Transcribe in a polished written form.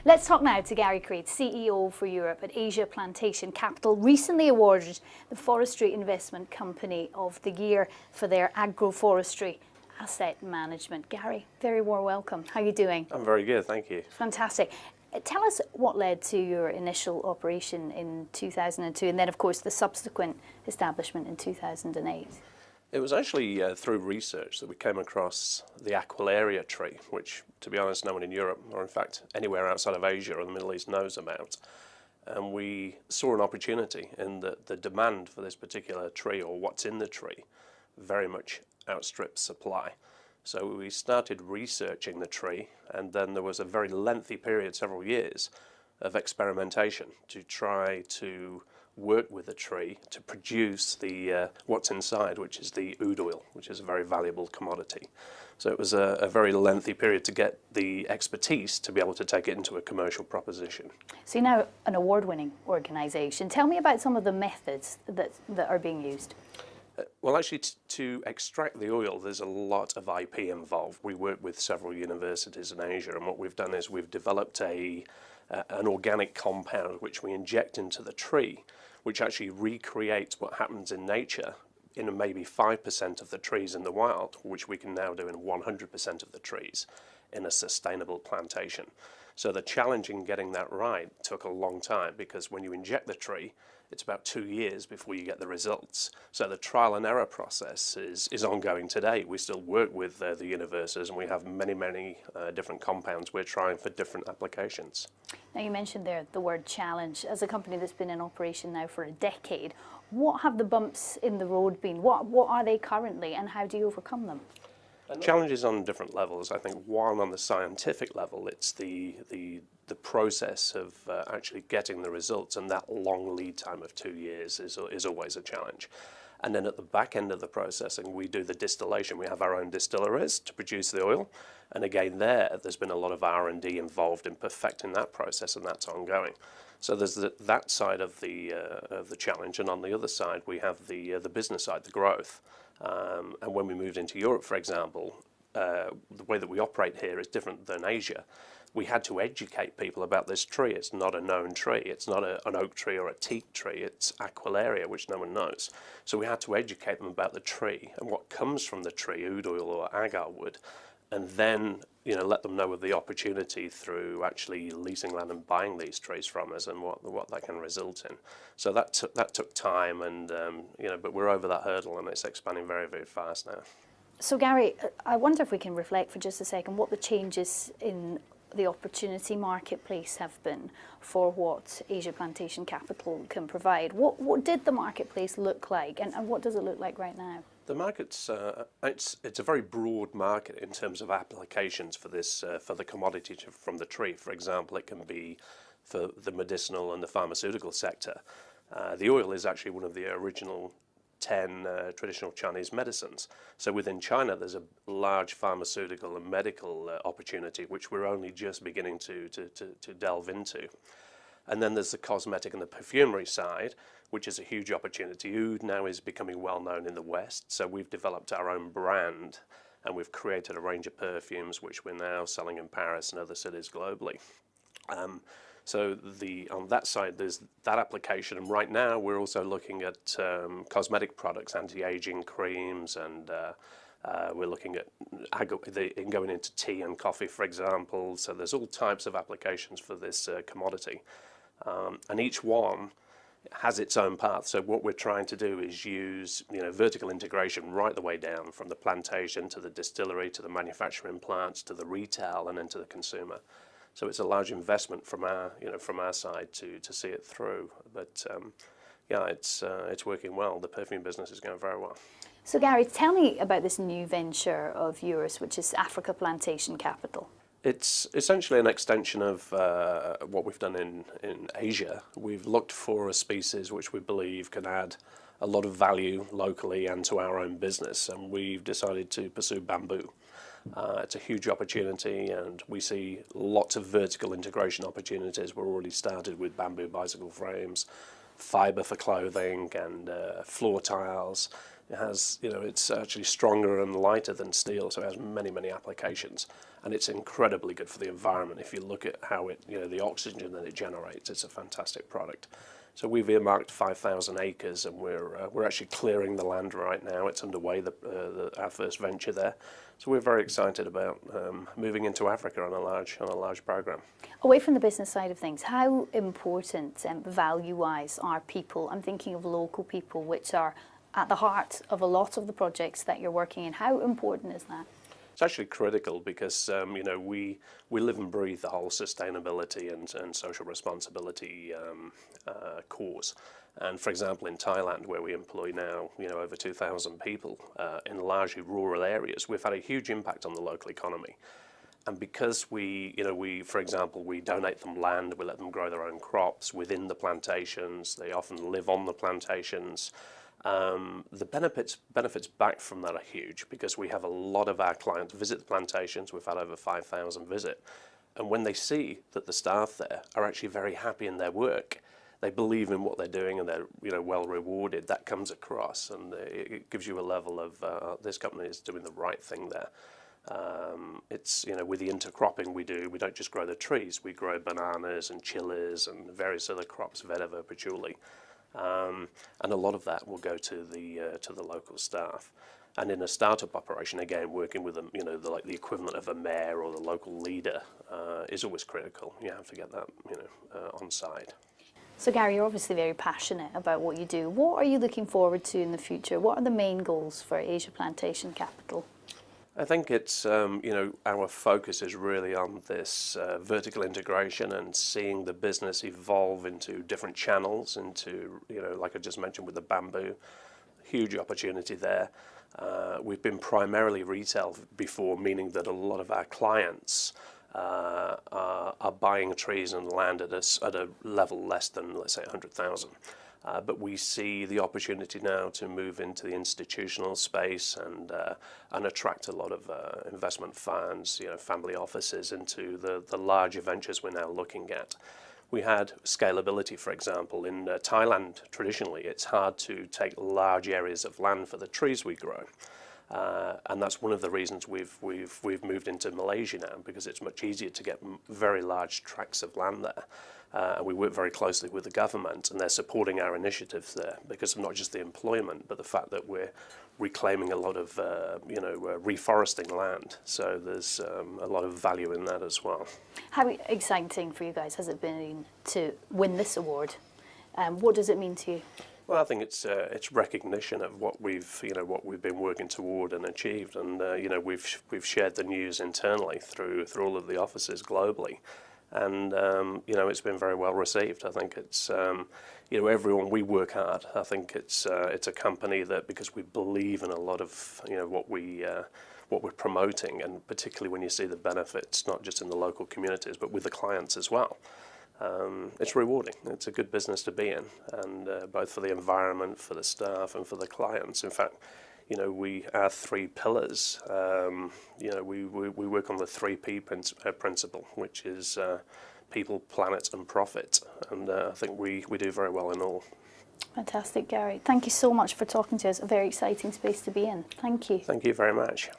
Let's talk now to Gary Creed, CEO for Europe at Asia Plantation Capital, recently awarded the Forestry Investment Company of the Year for their agroforestry asset management. Gary, very warm welcome. How are you doing? I'm very good, thank you. Fantastic. Tell us what led to your initial operation in 2002 and then, of course, the subsequent establishment in 2008. It was actually through research that we came across the Aquilaria tree, which, to be honest, no one in Europe, or in fact anywhere outside of Asia or the Middle East, knows about. And we saw an opportunity in that the demand for this particular tree, or what's in the tree, very much outstrips supply. So we started researching the tree, and then there was a very lengthy period, several years, of experimentation to try to work with the tree to produce the what's inside, which is the oud oil, which is a very valuable commodity. So it was a very lengthy period to get the expertise to be able to take it into a commercial proposition. So you're now an award-winning organisation. Tell me about some of the methods that are being used. Well, actually, to extract the oil, there's a lot of IP involved. We work with several universities in Asia, and what we've done is we've developed an organic compound which we inject into the tree, which actually recreates what happens in nature in maybe 5% of the trees in the wild, which we can now do in 100% of the trees in a sustainable plantation. So the challenge in getting that right took a long time, because when you inject the tree, it's about 2 years before you get the results. So the trial and error process is ongoing today. We still work with the universities, and we have many different compounds we're trying for different applications. Now, you mentioned there the word challenge. As a company that's been in operation now for a decade, what have the bumps in the road been? What are they currently, and how do you overcome them? Challenges on different levels. I think one, on the scientific level, it's the process of actually getting the results, and that long lead time of 2 years is always a challenge. And then at the back end of the processing, we do the distillation. We have our own distilleries to produce the oil, and again there's been a lot of R&D involved in perfecting that process, and that's ongoing. So there's that side of the challenge, and on the other side we have the business side, the growth. And when we moved into Europe, for example, the way that we operate here is different than Asia. We had to educate people about this tree. It's not a known tree. It's not an oak tree or a teak tree. It's Aquilaria, which no one knows. So we had to educate them about the tree and what comes from the tree, oud oil or agar wood, and then let them know of the opportunity through actually leasing land and buying these trees from us, and what that can result in. So that took time, and but we're over that hurdle, and it's expanding very fast now. So Gary, I wonder if we can reflect for just a second what the changes in the opportunity marketplace have been for what Asia Plantation Capital can provide. What did the marketplace look like, and what does it look like right now? The market's it's a very broad market in terms of applications for this for the commodity from the tree. For example, it can be for the medicinal and the pharmaceutical sector. The oil is actually one of the original 10 traditional Chinese medicines. So within China, there's a large pharmaceutical and medical opportunity which we're only just beginning to delve into. And then there's the cosmetic and the perfumery side, which is a huge opportunity. Oud now is becoming well known in the West, so we've developed our own brand, and we've created a range of perfumes which we're now selling in Paris and other cities globally. So on that side, there's that application, and right now we're also looking at cosmetic products, anti-aging creams, and we're looking at going into tea and coffee, for example. So there's all types of applications for this commodity, and each one has its own path. So what we're trying to do is use vertical integration right the way down, from the plantation to the distillery to the manufacturing plants to the retail and then to the consumer. So it's a large investment from our side to see it through. But yeah, it's working well. The perfume business is going very well. So Gary, tell me about this new venture of yours, which is Africa Plantation Capital. It's essentially an extension of what we've done in Asia. We've looked for a species which we believe can add a lot of value locally and to our own business, and we've decided to pursue bamboo. It's a huge opportunity, and we see lots of vertical integration opportunities. We're already started with bamboo bicycle frames, fibre for clothing, and floor tiles. It has, it's actually stronger and lighter than steel, so it has many applications. and it's incredibly good for the environment. If you look at how it, the oxygen that it generates, it's a fantastic product. So we've earmarked 5,000 acres, and we're actually clearing the land right now. It's underway, our first venture there. So we're very excited about moving into Africa on a large program. Away from the business side of things, how important value-wise are people? I'm thinking of local people, which are at the heart of a lot of the projects that you're working in. How important is that? It's actually critical because we live and breathe the whole sustainability and social responsibility cause. And for example, in Thailand, where we employ now over 2,000 people in largely rural areas, we've had a huge impact on the local economy. And because for example, we donate them land, we let them grow their own crops within the plantations. They often live on the plantations. The benefits back from that are huge because we have a lot of our clients visit the plantations. We've had over 5,000 visit. And when they see that the staff there are actually very happy in their work, they believe in what they're doing and they're well rewarded, that comes across, and it gives you a level of this company is doing the right thing there. It's with the intercropping we don't just grow the trees, we grow bananas and chilies and various other crops, vetiver, patchouli. And a lot of that will go to the local staff. And in a startup operation, again, working with them, the equivalent of a mayor or the local leader is always critical. You have to get that, on side. So Gary, you're obviously very passionate about what you do. What are you looking forward to in the future? What are the main goals for Asia Plantation Capital? I think it's, our focus is really on this vertical integration and seeing the business evolve into different channels, into, like I just mentioned with the bamboo, huge opportunity there. We've been primarily retail before, meaning that a lot of our clients are buying trees and land at a level less than, let's say, 100,000. But we see the opportunity now to move into the institutional space and attract a lot of investment funds, family offices into the larger ventures we're now looking at. We had scalability, for example. In Thailand, traditionally, it's hard to take large areas of land for the trees we grow. And that's one of the reasons we've moved into Malaysia now, because it's much easier to get very large tracts of land there. And we work very closely with the government, and they're supporting our initiatives there because of not just the employment, but the fact that we're reclaiming a lot of, reforesting land. So there's a lot of value in that as well. How exciting for you guys has it been to win this award? What does it mean to you? Well, I think it's recognition of what we've been working toward and achieved, and we've shared the news internally through all of the offices globally, and it's been very well received. I think it's everyone, we work hard. I think it's a company that, because we believe in a lot of what we're promoting, and particularly when you see the benefits not just in the local communities but with the clients as well. It's rewarding. It's a good business to be in, and both for the environment, for the staff, and for the clients. In fact, our 3 pillars. We work on the 3P principle, which is people, planet, and profit. And I think we do very well in all. Fantastic, Gary. Thank you so much for talking to us. A very exciting space to be in. Thank you. Thank you very much.